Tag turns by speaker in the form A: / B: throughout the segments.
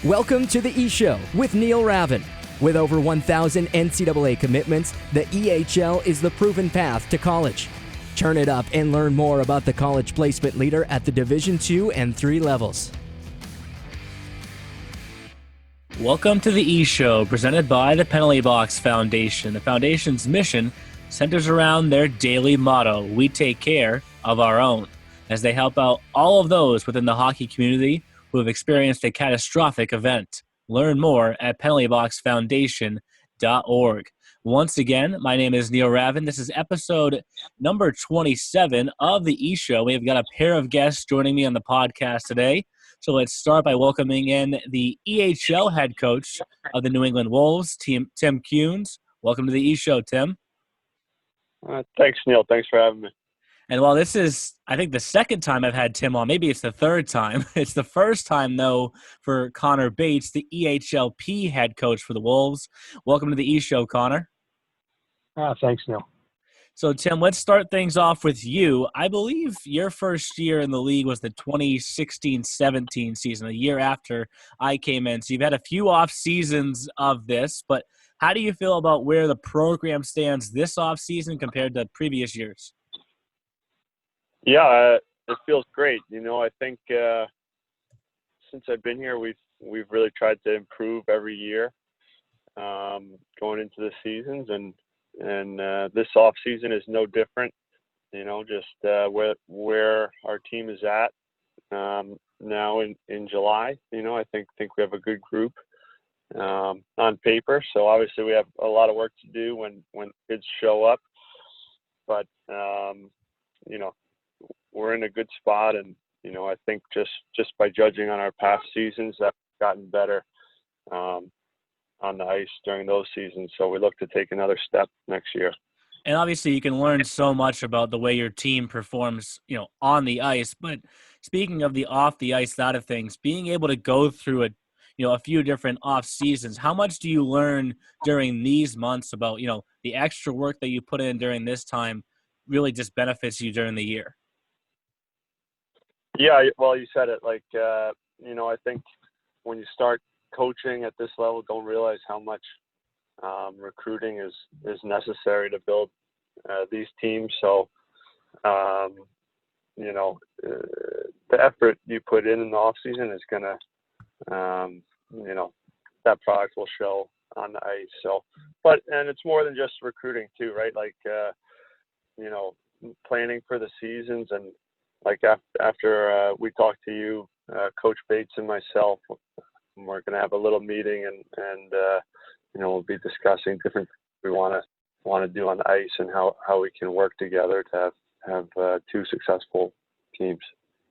A: Welcome to the E-Show with Neil Ravin. With over 1,000 NCAA commitments, the EHL is the proven path to college. Turn it up and learn more about the college placement leader at the Division II and III levels.
B: Welcome to the E-Show, presented by the Penalty Box Foundation. The Foundation's mission centers around their daily motto, "We take care of our own," as they help out all of those within the hockey community who have experienced a catastrophic event. Learn more at penaltyboxfoundation.org. Once again, my name is Neil Ravin. This is episode number 27 of the E-Show. We have got a pair of guests joining me on the podcast today. So let's start by welcoming in the EHL head coach of the New England Wolves, Tim Kunes. Welcome to the E-Show, Tim.
C: Thanks, Neil. Thanks for having me.
B: And while this is, I think, the second time I've had Tim on, maybe it's the third time. It's the first time, though, for Connor Bates, the EHLP head coach for the Wolves. Welcome to the E-Show, Connor.
D: Thanks, Neil.
B: So, Tim, let's start things off with you. I believe your first year in the league was the 2016-17 season, a year after I came in. So you've had a few off seasons of this, but how do you feel about where the program stands this off season compared to previous years?
C: Yeah, it feels great. You know, I think since I've been here, we've really tried to improve every year going into the seasons, and this off season is no different. You know, just where our team is at now in July. You know, I think we have a good group on paper. So obviously we have a lot of work to do when kids show up, but you know, we're in a good spot, and you know, I think just by judging on our past seasons, that we've gotten better on the ice during those seasons. So we look to take another step next year.
B: And obviously you can learn so much about the way your team performs, you know, on the ice. But speaking of the off the ice side of things, being able to go through a few different off seasons, how much do you learn during these months about, you know, the extra work that you put in during this time really just benefits you during the year?
C: Yeah, well, you said it. Like, you know, I think when you start coaching at this level, don't realize how much recruiting is necessary to build these teams. So, you know, the effort you put in the off season is gonna, you know, that product will show on the ice. So, and it's more than just recruiting too, right? Like, you know, planning for the seasons, and like after we talked to you, Coach Bates and myself, we're going to have a little meeting, and you know, we'll be discussing different things we want to do on the ice and how we can work together to have two successful teams.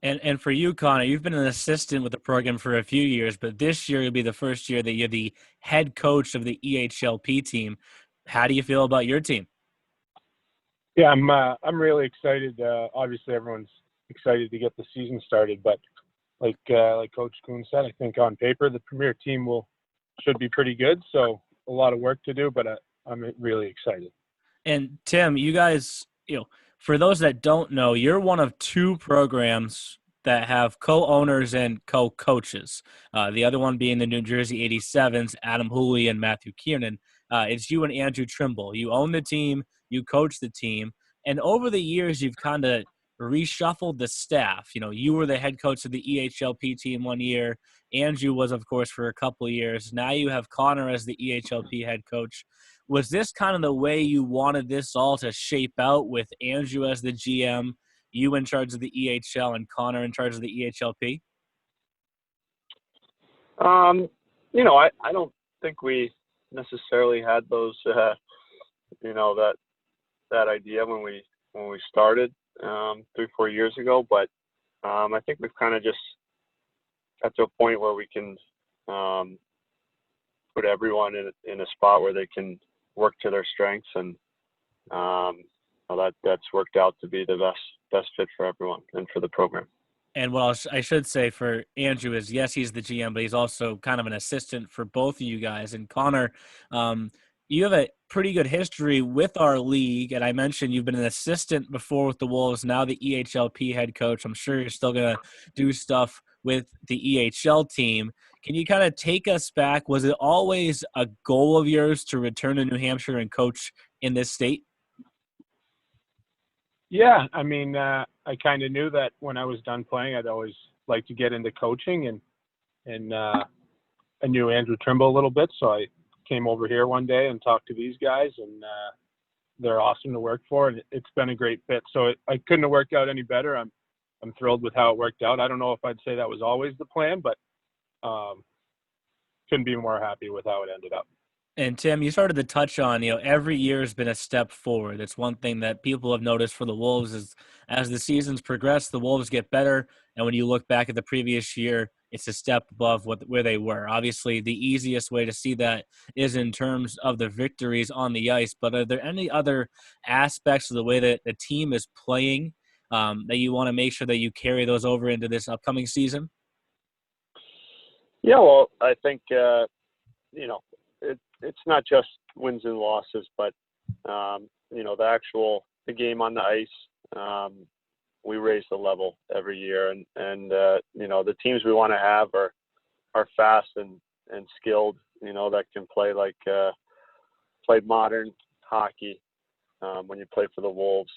B: And for you, Connor, you've been an assistant with the program for a few years, but this year will be the first year that you're the head coach of the EHLP team. How do you feel about your team?
D: Yeah, I'm really excited. Obviously, everyone's excited to get the season started, but like Coach Kuhn said, I think on paper the premier team should be pretty good. So a lot of work to do, but I'm really excited.
B: And Tim, you guys, you know, for those that don't know, you're one of two programs that have co-owners and co-coaches. The other one being the New Jersey 87s, Adam Hooley and Matthew Kiernan. It's you and Andrew Trimble. You own the team, you coach the team, and over the years you've kind of reshuffled the staff. You know, you were the head coach of the EHLP team one year. Andrew was, of course, for a couple of years. Now you have Connor as the EHLP head coach. Was this kind of the way you wanted this all to shape out, with Andrew as the GM, you in charge of the EHL, and Connor in charge of the EHLP?
C: You know, I don't think we necessarily had those, you know, that idea when we started 3-4 years ago, but I think we've kind of just got to a point where we can put everyone in a spot where they can work to their strengths, and that's worked out to be the best fit for everyone and for the program.
B: And what I should say for Andrew is, yes, he's the GM, but he's also kind of an assistant for both of you guys. And Connor, you have a pretty good history with our league, and I mentioned you've been an assistant before with the Wolves, now the EHLP head coach. I'm sure you're still going to do stuff with the EHL team. Can you kind of take us back? Was it always a goal of yours to return to New Hampshire and coach in this state?
D: Yeah, I mean, I kind of knew that when I was done playing, I'd always like to get into coaching, and I knew Andrew Trimble a little bit, so I came over here one day and talked to these guys, and they're awesome to work for, and it's been a great fit. So I couldn't have worked out any better. I'm thrilled with how it worked out. I don't know if I'd say that was always the plan, but couldn't be more happy with how it ended up.
B: And Tim, you started to touch on, every year has been a step forward. It's one thing that people have noticed for the Wolves is as the seasons progress, the Wolves get better. And when you look back at the previous year, it's a step above where they were. Obviously, the easiest way to see that is in terms of the victories on the ice. But are there any other aspects of the way that the team is playing that you want to make sure that you carry those over into this upcoming season?
C: Yeah, well, I think, it's not just wins and losses, but, the game on the ice, we raise the level every year. And the teams we want to have are fast and skilled, that can play play modern hockey when you play for the Wolves.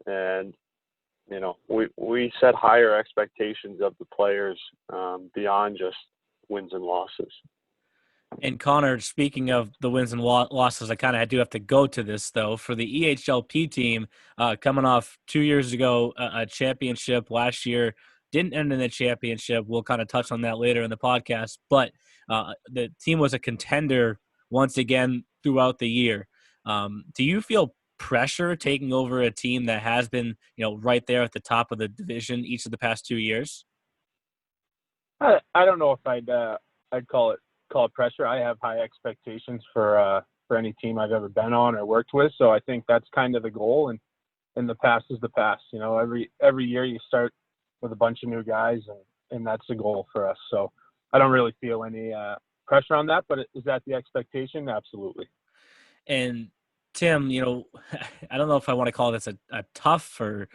C: And, we set higher expectations of the players beyond just wins and losses.
B: And Connor, speaking of the wins and losses, I kind of do have to go to this, though. For the EHLP team, coming off 2 years ago, a championship last year, didn't end in the championship. We'll kind of touch on that later in the podcast. But the team was a contender once again throughout the year. Do you feel pressure taking over a team that has been, right there at the top of the division each of the past 2 years?
D: I don't know if I'd call it pressure. I have high expectations for any team I've ever been on or worked with. So I think that's kind of the goal. And the past is the past. Every year you start with a bunch of new guys, and that's the goal for us. So I don't really feel any pressure on that. But is that the expectation? Absolutely.
B: And Tim, I don't know if I want to call this a tough or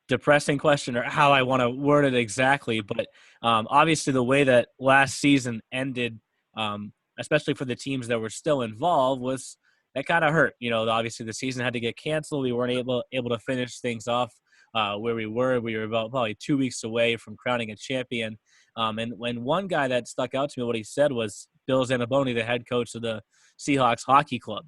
B: depressing question or how I want to word it exactly, but obviously the way that last season ended, especially for the teams that were still involved, was that kind of hurt. Obviously the season had to get canceled. We weren't able to finish things off where we were. We were about probably 2 weeks away from crowning a champion. And when one guy that stuck out to me, what he said was Bill Zanaboni, the head coach of the Seahawks Hockey Club,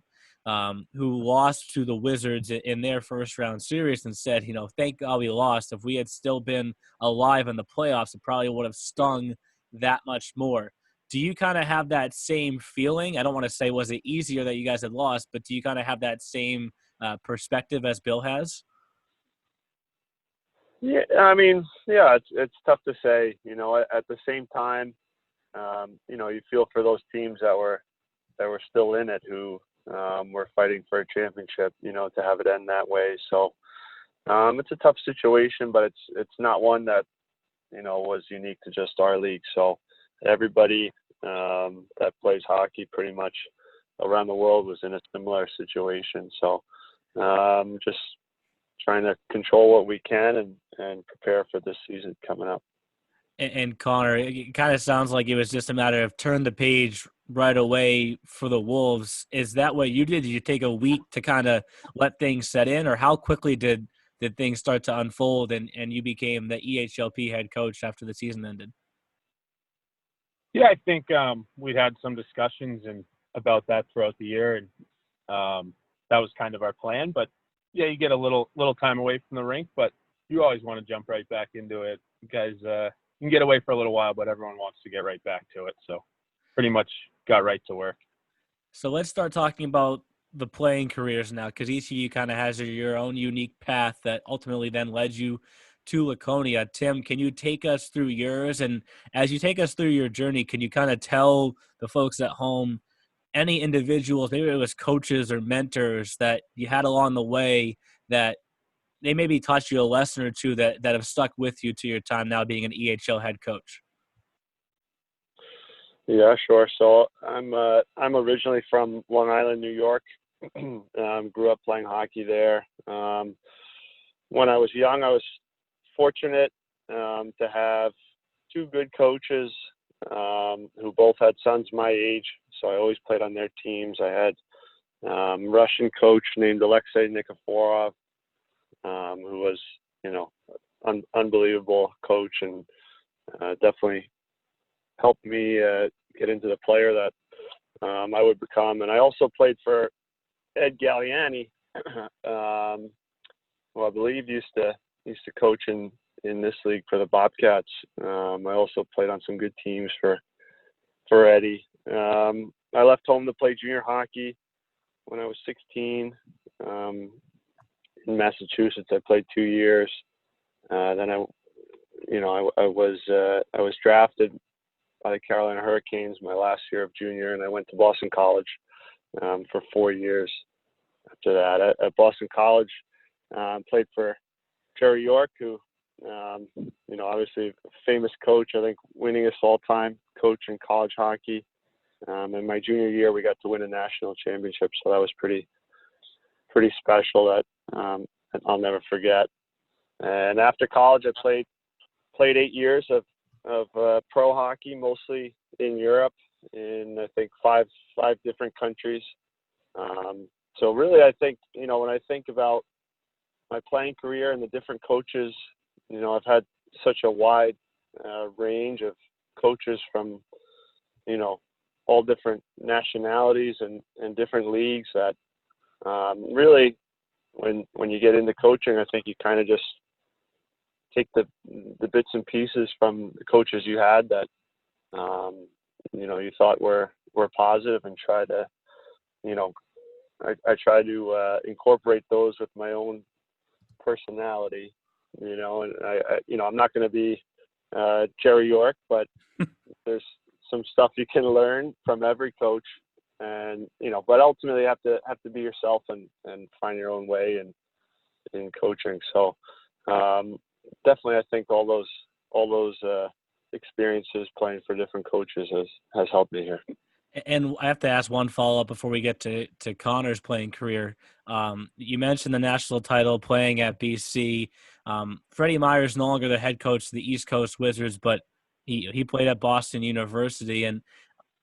B: who lost to the Wizards in their first round series, and said, thank God we lost. If we had still been alive in the playoffs, it probably would have stung that much more. Do you kind of have that same feeling? I don't want to say was it easier that you guys had lost, but do you kind of have that same perspective as Bill has?
C: Yeah, I mean, yeah, it's tough to say. At the same time, you feel for those teams that were still in it, who were fighting for a championship. To have it end that way. So it's a tough situation, but it's not one that was unique to just our league. So everybody that plays hockey pretty much around the world was in a similar situation. So just trying to control what we can and prepare for this season coming up.
B: And Connor, it kind of sounds like it was just a matter of turn the page right away for the Wolves. Is that what you did? Did you take a week to kind of let things set in, or how quickly did things start to unfold and you became the EHLP head coach after the season ended?
D: Yeah, I think we'd had some discussions about that throughout the year, and that was kind of our plan. But yeah, you get a little time away from the rink, but you always want to jump right back into it because you can get away for a little while, but everyone wants to get right back to it. So pretty much got right to work.
B: So let's start talking about the playing careers now, because each of you kind of has your own unique path that ultimately then led you to Laconia. Tim, can you take us through yours? And as you take us through your journey, can you kind of tell the folks at home any individuals, maybe it was coaches or mentors that you had along the way that they maybe taught you a lesson or two that have stuck with you to your time now being an EHL head coach?
C: Yeah, sure. So I'm originally from Long Island, New York. Grew up playing hockey there. When I was young, I was fortunate to have two good coaches who both had sons my age. So I always played on their teams. I had Russian coach named Alexei Nikiforov, who was, unbelievable coach and definitely helped me get into the player that I would become. And I also played for Ed Galliani, who I believe used to coach in this league for the Bobcats. I also played on some good teams for Eddie. I left home to play junior hockey when I was 16. In Massachusetts, I played 2 years. Then I was drafted by the Carolina Hurricanes my last year of junior, and I went to Boston College for 4 years. After that, at Boston College, played for Jerry York, who, obviously a famous coach. I think winningest all-time coach in college hockey. In my junior year, we got to win a national championship, so that was pretty special. That I'll never forget. And after college, I played 8 years of pro hockey, mostly in Europe, in I think five different countries. So really, I think when I think about my playing career and the different coaches, I've had such a wide range of coaches from all different nationalities and different leagues that really, when you get into coaching, I think you kind of just take the bits and pieces from the coaches you had that you thought were positive and try to I try to incorporate those with my own personality, and I'm not going to be Jerry York, but there's some stuff you can learn from every coach, and but ultimately you have to be yourself and find your own way in coaching. So definitely, I think all those experiences playing for different coaches has helped me here.
B: And I have to ask one follow-up before we get to Connor's playing career. You mentioned the national title playing at BC. Freddie Myers is no longer the head coach of the East Coast Wizards, but he played at Boston University. And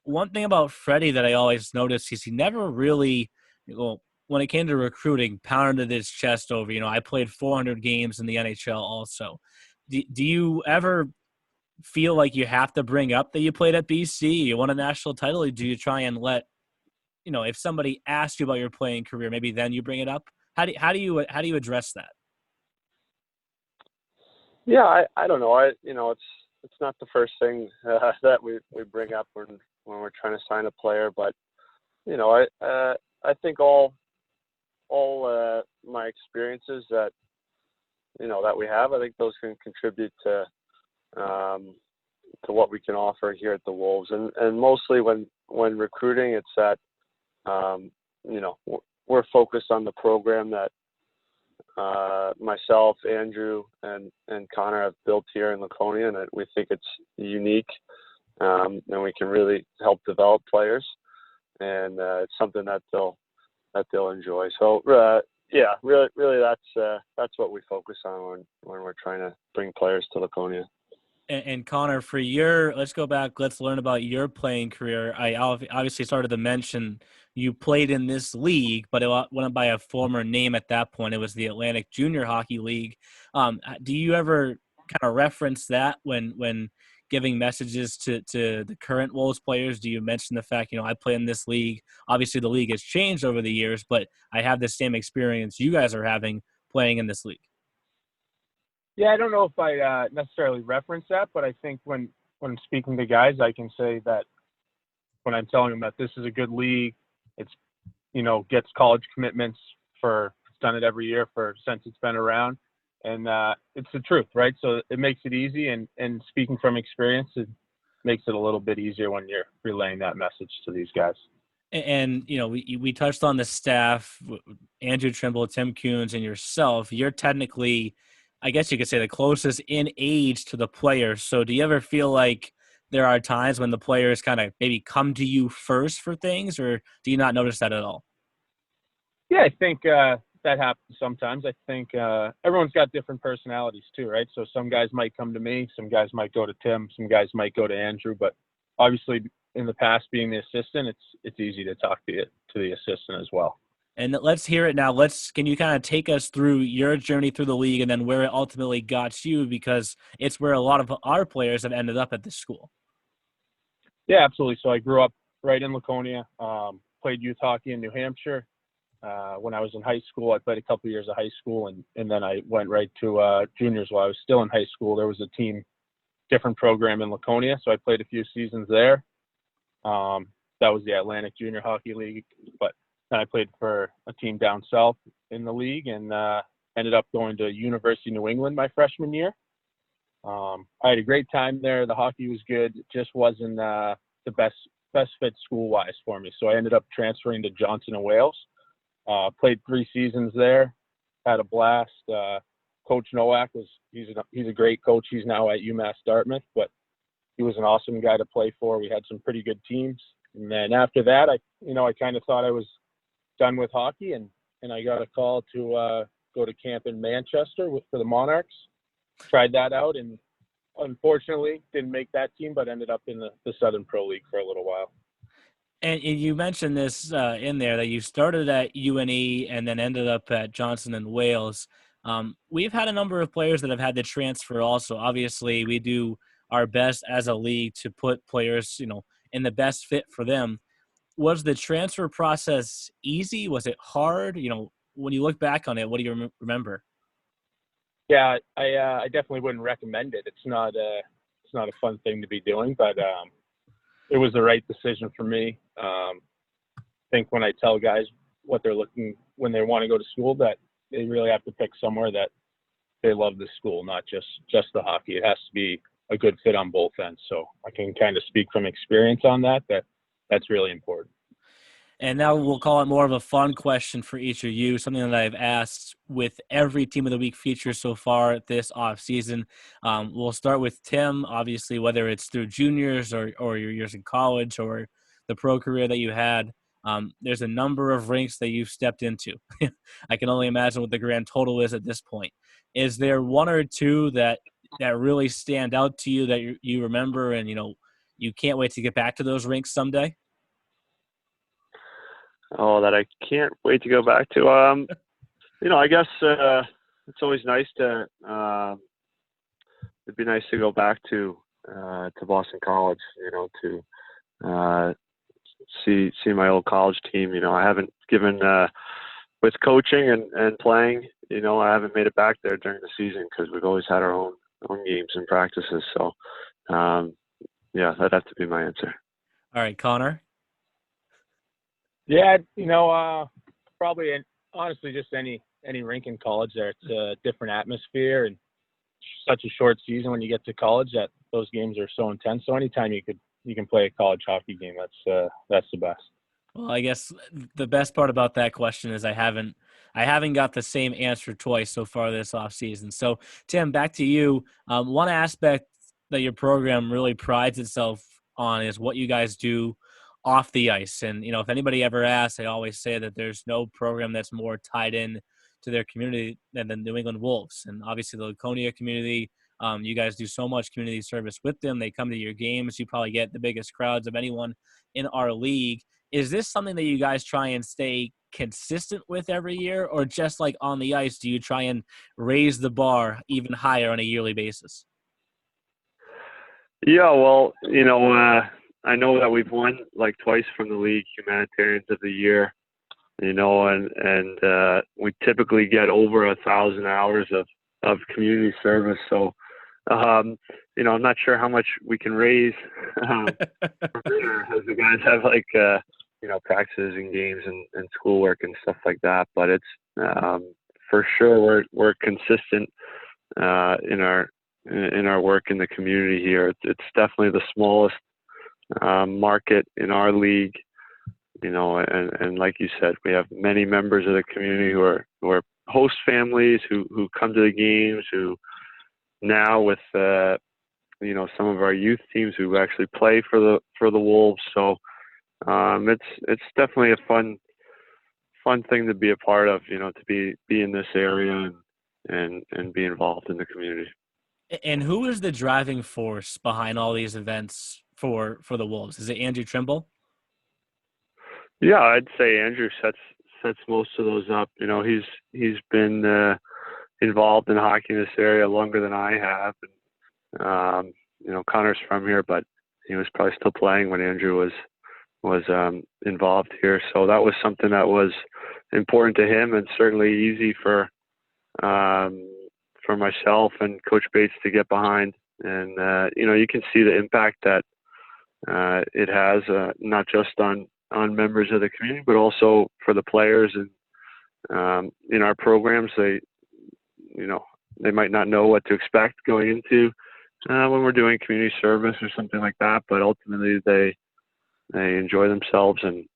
B: one thing about Freddie that I always noticed is he never really, when it came to recruiting, pounded his chest over, I played 400 games in the NHL also. Do you ever feel like you have to bring up that you played at BC, you won a national title, or do you try and let, if somebody asks you about your playing career, maybe then you bring it up? How do you address that?
C: Yeah, I don't know. It's not the first thing that we bring up when we're trying to sign a player, but I think all my experiences that that we have, I think those can contribute to what we can offer here at the Wolves, and mostly when recruiting, it's that we're focused on the program that myself, Andrew, and Connor have built here in Laconia, and we think it's unique, and we can really help develop players, and it's something that they'll enjoy. So yeah, really that's what we focus on when we're trying to bring players to Laconia.
B: And Connor, let's go back. Let's learn about your playing career. I obviously started to mention you played in this league, but it went by a former name at that point. It was the Atlantic Junior Hockey League. Do you ever kind of reference that when giving messages to the current Wolves players? Do you mention the fact, I play in this league? Obviously, the league has changed over the years, but I have the same experience you guys are having playing in this league.
D: Yeah, I don't know if I necessarily reference that, but I think when I'm speaking to guys, I can say that when I'm telling them that this is a good league, it's, gets college commitments it's done it every year since it's been around. And it's the truth, right? So it makes it easy. And speaking from experience, it makes it a little bit easier when you're relaying that message to these guys.
B: And we touched on the staff, Andrew Trimble, Tim Kunes, and yourself. You're technically, I guess you could say, the closest in age to the players. So do you ever feel like there are times when the players kind of maybe come to you first for things, or do you not notice that at all?
D: Yeah, I think that happens sometimes. I think everyone's got different personalities too, right? So some guys might come to me, some guys might go to Tim, some guys might go to Andrew, but obviously in the past being the assistant, it's easy to talk to the assistant as well.
B: And let's hear it now. Can you kind of take us through your journey through the league and then where it ultimately got you, because it's where a lot of our players have ended up at this school.
D: Yeah, absolutely. So I grew up right in Laconia, played youth hockey in New Hampshire. When I was in high school, I played a couple years of high school, and then I went right to juniors while I was still in high school. There was a different program in Laconia, so I played a few seasons there. That was the Atlantic Junior Hockey League, but then I played for a team down south in the league, and ended up going to University of New England my freshman year. I had a great time there. The hockey was good. It just wasn't the best fit school-wise for me. So I ended up transferring to Johnson & Wales. Played 3 seasons there. Had a blast. Coach Nowak he's a great coach. He's now at UMass Dartmouth, but he was an awesome guy to play for. We had some pretty good teams. And then after that, I kind of thought I was done with hockey, and I got a call to go to camp in Manchester for the Monarchs. Tried that out, and unfortunately didn't make that team, but ended up in the Southern Pro League for a little while.
B: And you mentioned this in there that you started at UNE and then ended up at Johnson & Wales. We've had a number of players that have had to transfer also. Obviously, we do our best as a league to put players, in the best fit for them. Was the transfer process easy? Was it hard? When you look back on it, what do you remember?
D: Yeah, I definitely wouldn't recommend it. It's not a fun thing to be doing, but it was the right decision for me. I think when I tell guys what they're looking when they want to go to school, that they really have to pick somewhere that they love the school, not just the hockey. It has to be a good fit on both ends. So I can kind of speak from experience on that's really important.
B: And now we'll call it more of a fun question for each of you, something that I've asked with every Team of the Week feature so far this offseason. We'll start with Tim, obviously, whether it's through juniors or your years in college or the pro career that you had. There's a number of rinks that you've stepped into. I can only imagine what the grand total is at this point. Is there one or two that really stand out to you that you remember and, you can't wait to get back to those rinks someday?
C: Oh, that I can't wait to go back to. I guess it's always nice to. It'd be nice to go back to Boston College. To see my old college team. I haven't given with coaching and playing. I haven't made it back there during the season because we've always had our own games and practices. So, yeah, that'd have to be my answer.
B: All right, Connor.
D: Yeah, probably, honestly, just any rink in college there. It's a different atmosphere and such a short season when you get to college that those games are so intense. So anytime you can play a college hockey game, that's the best.
B: Well, I guess the best part about that question is I haven't got the same answer twice so far this offseason. So, Tim, back to you. One aspect that your program really prides itself on is what you guys do off the ice. And, if anybody ever asks, I always say that there's no program that's more tied in to their community than the New England Wolves. And obviously the Laconia community, you guys do so much community service with them. They come to your games. You probably get the biggest crowds of anyone in our league. Is this something that you guys try and stay consistent with every year, or just like on the ice, do you try and raise the bar even higher on a yearly basis?
C: Yeah, well, I know that we've won like twice from the league, Humanitarians of the Year, and we typically get over 1,000 hours of community service. So, I'm not sure how much we can raise from there as the guys have like, practices and games and schoolwork and stuff like that. But it's for sure we're consistent in our work in the community here. It's definitely the smallest market in our league, and like you said, we have many members of the community who are host families who come to the games, who now with some of our youth teams who actually play for the Wolves. So it's definitely a fun thing to be a part of, to be in this area and be involved in the community.
B: And who is the driving force behind all these events for the Wolves? Is it Andrew Trimble?
C: Yeah, I'd say Andrew sets most of those up. You know, he's been involved in hockey in this area longer than I have. And, you know, Connor's from here, but he was probably still playing when Andrew was involved here. So that was something that was important to him, and certainly easy for myself and Coach Bates to get behind. And you know, you can see the impact that it has, not just on members of the community, but also for the players. And in our programs, they might not know what to expect going into when we're doing community service or something like that, but ultimately they enjoy themselves, and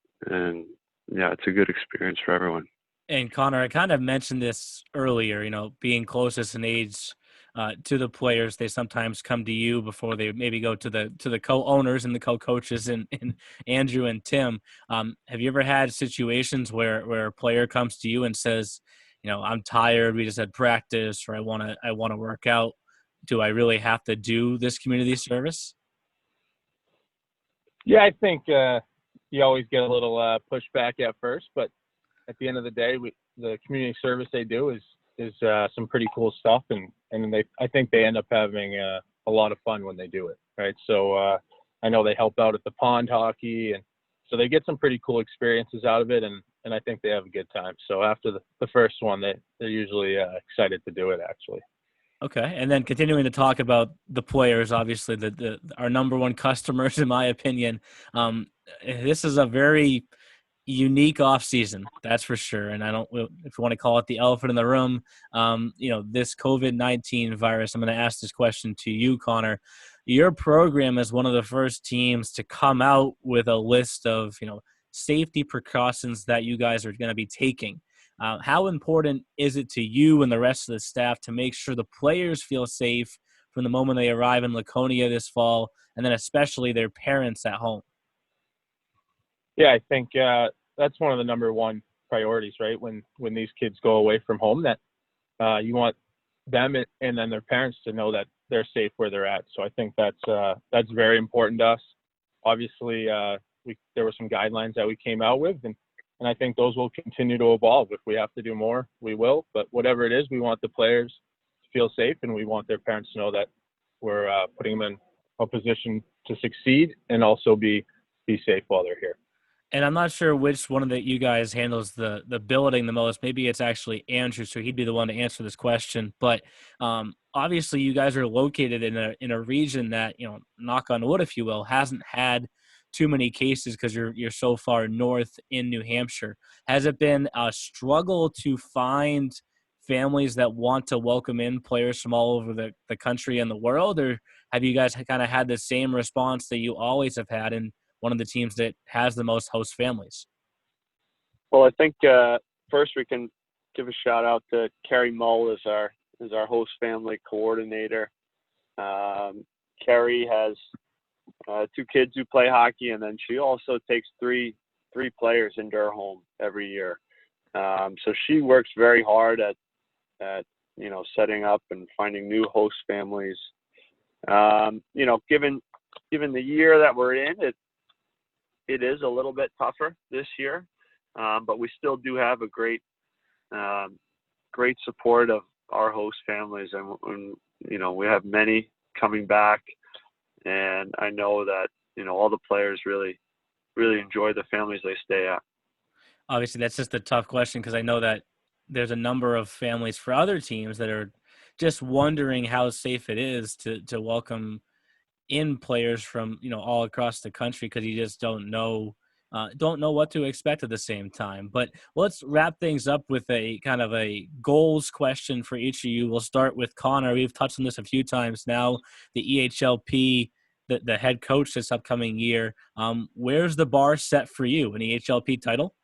C: yeah, it's a good experience for everyone.
B: And Connor, I kind of mentioned this earlier, you know, being closest in age to the players. They sometimes come to you before they maybe go to the co-owners and the co-coaches and Andrew and Tim. Have you ever had situations where a player comes to you and says, you know, I'm tired, we just had practice, or I want to work out. Do I really have to do this community service?
D: Yeah, I think you always get a little pushback at first, but at the end of the day, the community service they do is some pretty cool stuff, and I think they end up having a lot of fun when they do it, right? So I know they help out at the pond hockey, and so they get some pretty cool experiences out of it, and I think they have a good time. So after the first one, they're usually excited to do it, actually.
B: Okay, and then continuing to talk about the players, obviously our number one customers, in my opinion. This is a very unique off season, that's for sure. And I don't, if you want to call it the elephant in the room, you know, this COVID-19 virus. I'm going to ask this question to you, Connor. Your program is one of the first teams to come out with a list of, you know, safety precautions that you guys are going to be taking. How important is it to you and the rest of the staff to make sure the players feel safe from the moment they arrive in Laconia this fall, and then especially their parents at home?
D: Yeah, I think that's one of the number one priorities, right? When these kids go away from home, that you want them and then their parents to know that they're safe where they're at. So I think that's very important to us. Obviously, there were some guidelines that we came out with, and I think those will continue to evolve. If we have to do more, we will. But whatever it is, we want the players to feel safe, and we want their parents to know that we're putting them in a position to succeed and also be safe while they're here.
B: And I'm not sure which one of you guys handles the building the most. Maybe it's actually Andrew, so he'd be the one to answer this question. But obviously, you guys are located in a region that, you know, knock on wood, if you will, hasn't had too many cases because you're so far north in New Hampshire. Has it been a struggle to find families that want to welcome in players from all over the country and the world, or have you guys kind of had the same response that you always have had in one of the teams that has the most host families?
C: Well, I think first we can give a shout out to Carrie Mull as our host family coordinator. Carrie has 2 kids who play hockey, and then she also takes three players into her home every year. So she works very hard at you know, setting up and finding new host families. You know, given the year that we're in, it is a little bit tougher this year, but we still do have a great support of our host families, and you know, we have many coming back, and I know that, you know, all the players really enjoy the families they stay at.
B: Obviously, that's just a tough question because I know that there's a number of families for other teams that are just wondering how safe it is to welcome in players from, you know, all across the country, because you just don't know what to expect at the same time. But let's wrap things up with a kind of a goals question for each of you. We'll start with Connor. We've touched on this a few times now. The EHLP, the head coach this upcoming year. Where's the bar set for you? An EHLP title?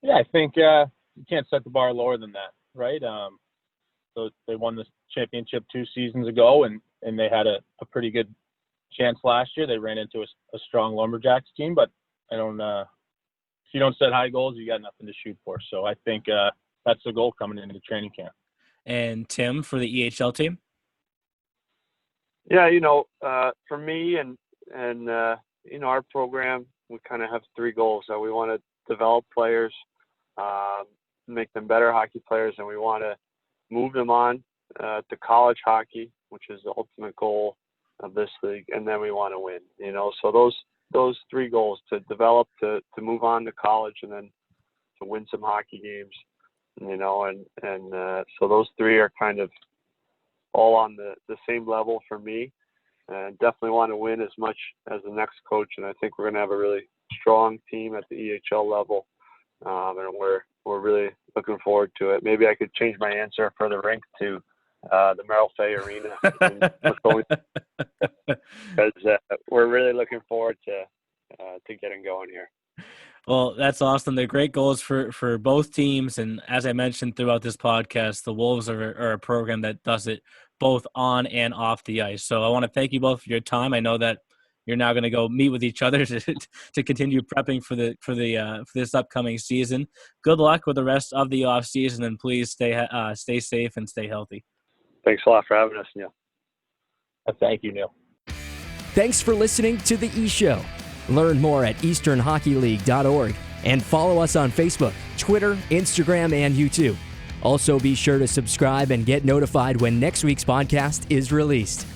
D: Yeah, I think you can't set the bar lower than that, right? So they won the championship 2 seasons ago, and they had a pretty good chance last year. They ran into a strong Lumberjacks team, but if you don't set high goals, you got nothing to shoot for. So I think that's the goal coming into training camp.
B: And Tim, for the EHL team?
C: Yeah, for me and our program, we kind of have three goals. So we want to develop players, make them better hockey players, and we want to move them on to college hockey, which is the ultimate goal of this league, and then we want to win. So those three goals: to develop, to move on to college, and then to win some hockey games. So those three are kind of all on the same level for me, and definitely want to win as much as the next coach. And I think we're going to have a really strong team at the EHL level, and we're really looking forward to it. Maybe I could change my answer for the rink to the Merrill Fay Arena because we're really looking forward to getting going here.
B: Well, that's awesome. They're great goals for both teams. And as I mentioned throughout this podcast, the Wolves are a program that does it both on and off the ice. So I want to thank you both for your time. I know that you're now going to go meet with each other to continue prepping for this upcoming season. Good luck with the rest of the off season, and please stay safe and stay healthy.
C: Thanks a lot for having us, Neil.
D: Thank you, Neil.
A: Thanks for listening to The E-Show. Learn more at easternhockeyleague.org and follow us on Facebook, Twitter, Instagram, and YouTube. Also, be sure to subscribe and get notified when next week's podcast is released.